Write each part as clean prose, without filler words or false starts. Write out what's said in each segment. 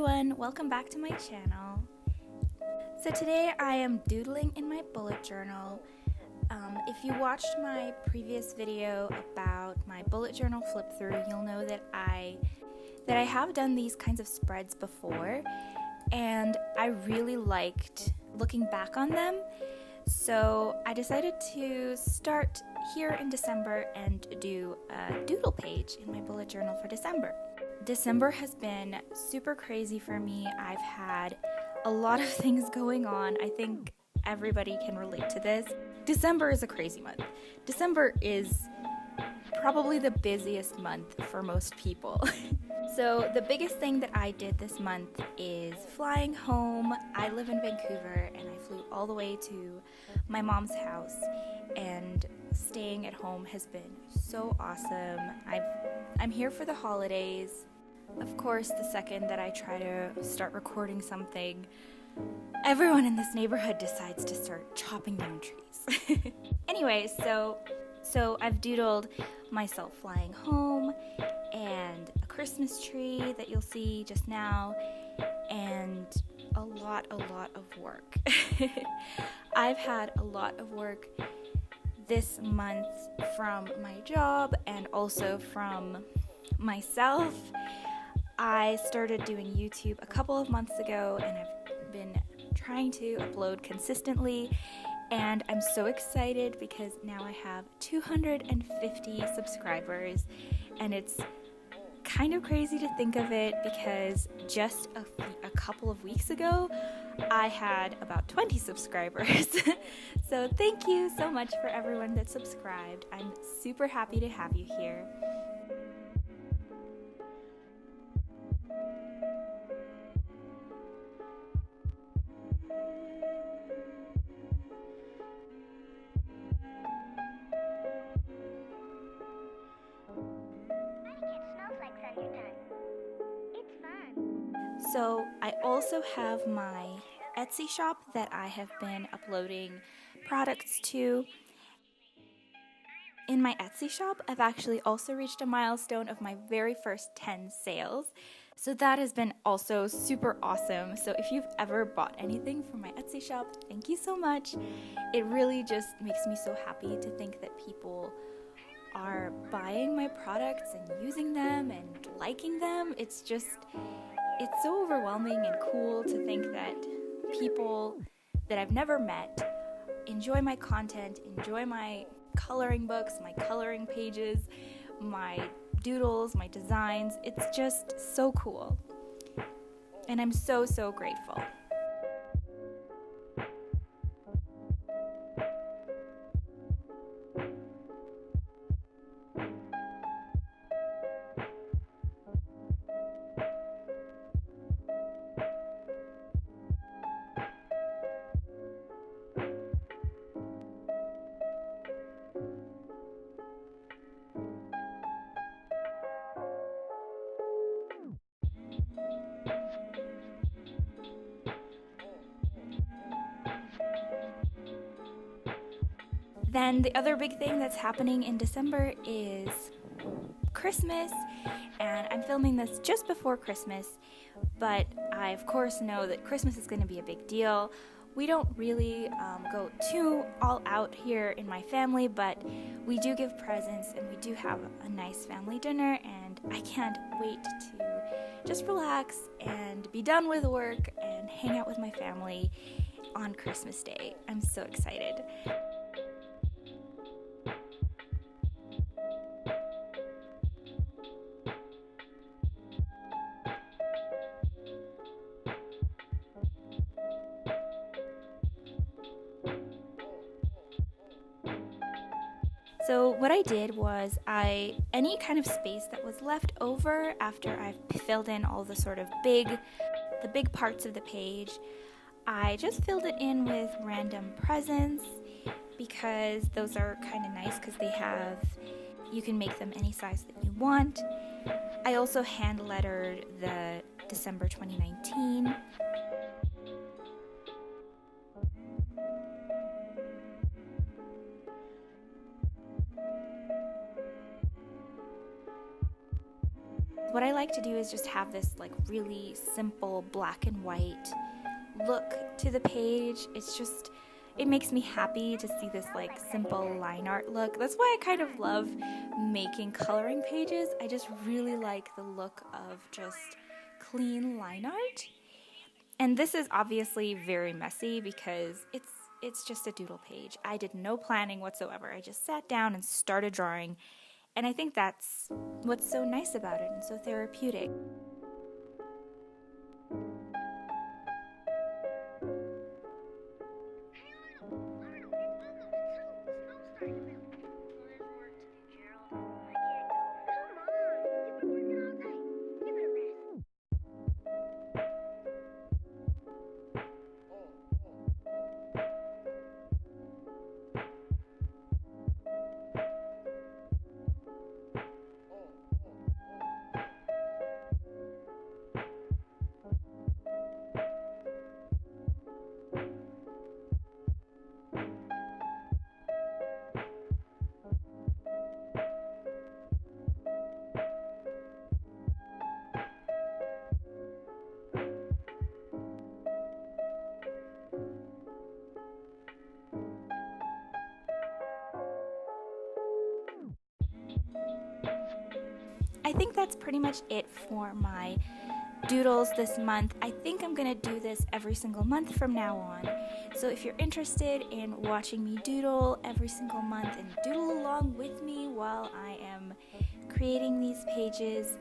everyone, welcome back to my channel. So today I am doodling in my bullet journal. If you watched my previous video about my bullet journal flip through, you'll know that I have done these kinds of spreads before, and I really liked looking back on them. So I decided to start here in December and do a doodle page in my bullet journal for December. December has been super crazy for me. I've had a lot of things going on. I think everybody can relate to this. December is a crazy month. December is probably the busiest month for most people. So the biggest thing that I did this month is flying home. I live in Vancouver and I flew all the way to my mom's house, and staying at home has been so awesome. I'm here for the holidays. Of course, the second that I try to start recording something, everyone in this neighborhood decides to start chopping down trees. Anyway, so I've doodled myself flying home and a Christmas tree that you'll see just now, and a lot of work. I've had a lot of work this month from my job and also from myself. I started doing YouTube a couple of months ago, and I've been trying to upload consistently, and I'm so excited because now I have 250 subscribers, and it's kind of crazy to think of it because just a couple of weeks ago I had about 20 subscribers. So thank you so much for everyone that subscribed. I'm super happy to have you here. So I also have my Etsy shop that I have been uploading products to. In my Etsy shop, I've actually also reached a milestone of my very first 10 sales. So that has been also super awesome. So if you've ever bought anything from my Etsy shop, thank you so much. It really just makes me so happy to think that people are buying my products and using them and liking them. It's so overwhelming and cool to think that people that I've never met enjoy my content, enjoy my coloring books, my coloring pages, my doodles, my designs. It's just so cool. And I'm so grateful. Then the other big thing that's happening in December is Christmas, and I'm filming this just before Christmas, but I of course know that Christmas is going to be a big deal. We don't really go too all out here in my family, but we do give presents and we do have a nice family dinner, and I can't wait to just relax and be done with work and hang out with my family on Christmas Day. I'm so excited. So what I did was any kind of space that was left over after I've filled in all the sort of the big parts of the page, I just filled it in with random presents because those are kind of nice because you can make them any size that you want. I also hand lettered the December 2019. what I like to do is just have this like really simple black and white look to the page. It makes me happy to see this like simple line art look. That's why I kind of love making coloring pages. I just really like the look of just clean line art. And this is obviously very messy because it's just a doodle page. I did no planning whatsoever. I just sat down and started drawing. And I think that's what's so nice about it and so therapeutic. I think that's pretty much it for my doodles this month. I think I'm gonna do this every single month from now on. So if you're interested in watching me doodle every single month and doodle along with me while I am creating these pages,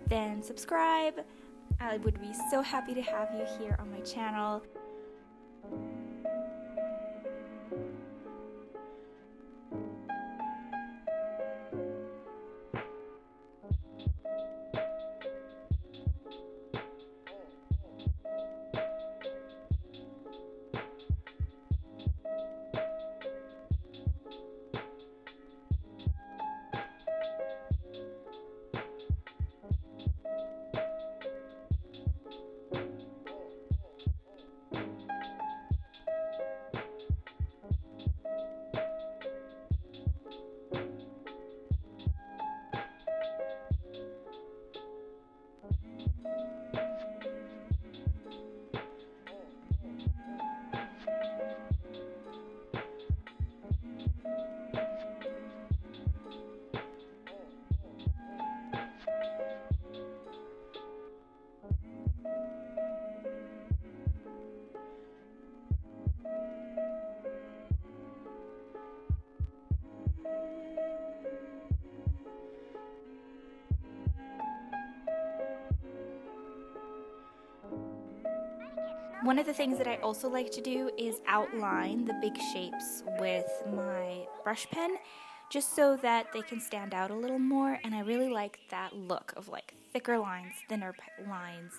then subscribe. I would be so happy to have you here on my channel. One of the things that I also like to do is outline the big shapes with my brush pen, just so that they can stand out a little more, and I really like that look of like thicker lines, thinner lines.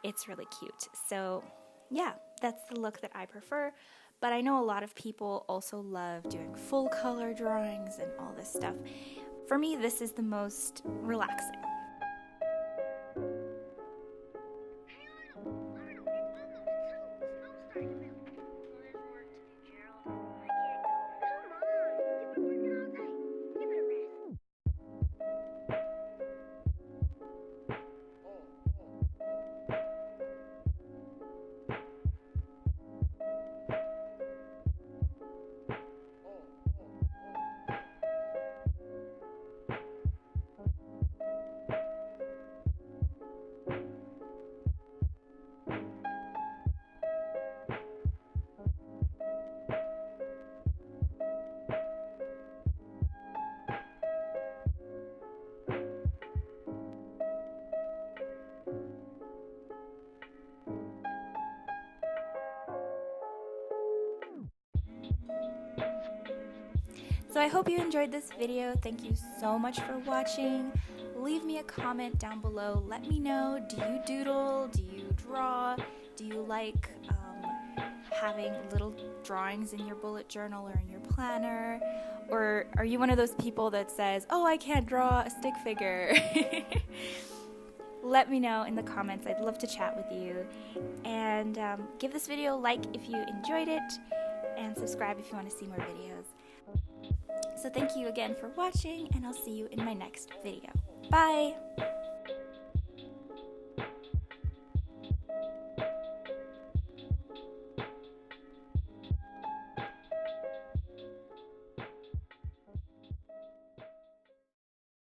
It's really cute. So yeah, that's the look that I prefer, but I know a lot of people also love doing full color drawings and all this stuff. For me, this is the most relaxing. So I hope you enjoyed this video. Thank you so much for watching. Leave me a comment down below. Let me know, do you doodle? Do you draw? Do you like having little drawings in your bullet journal or in your planner? Or are you one of those people that says, oh, I can't draw a stick figure? Let me know in the comments. I'd love to chat with you. And give this video a like if you enjoyed it, and subscribe if you want to see more videos. So thank you again for watching, and I'll see you in my next video. Bye!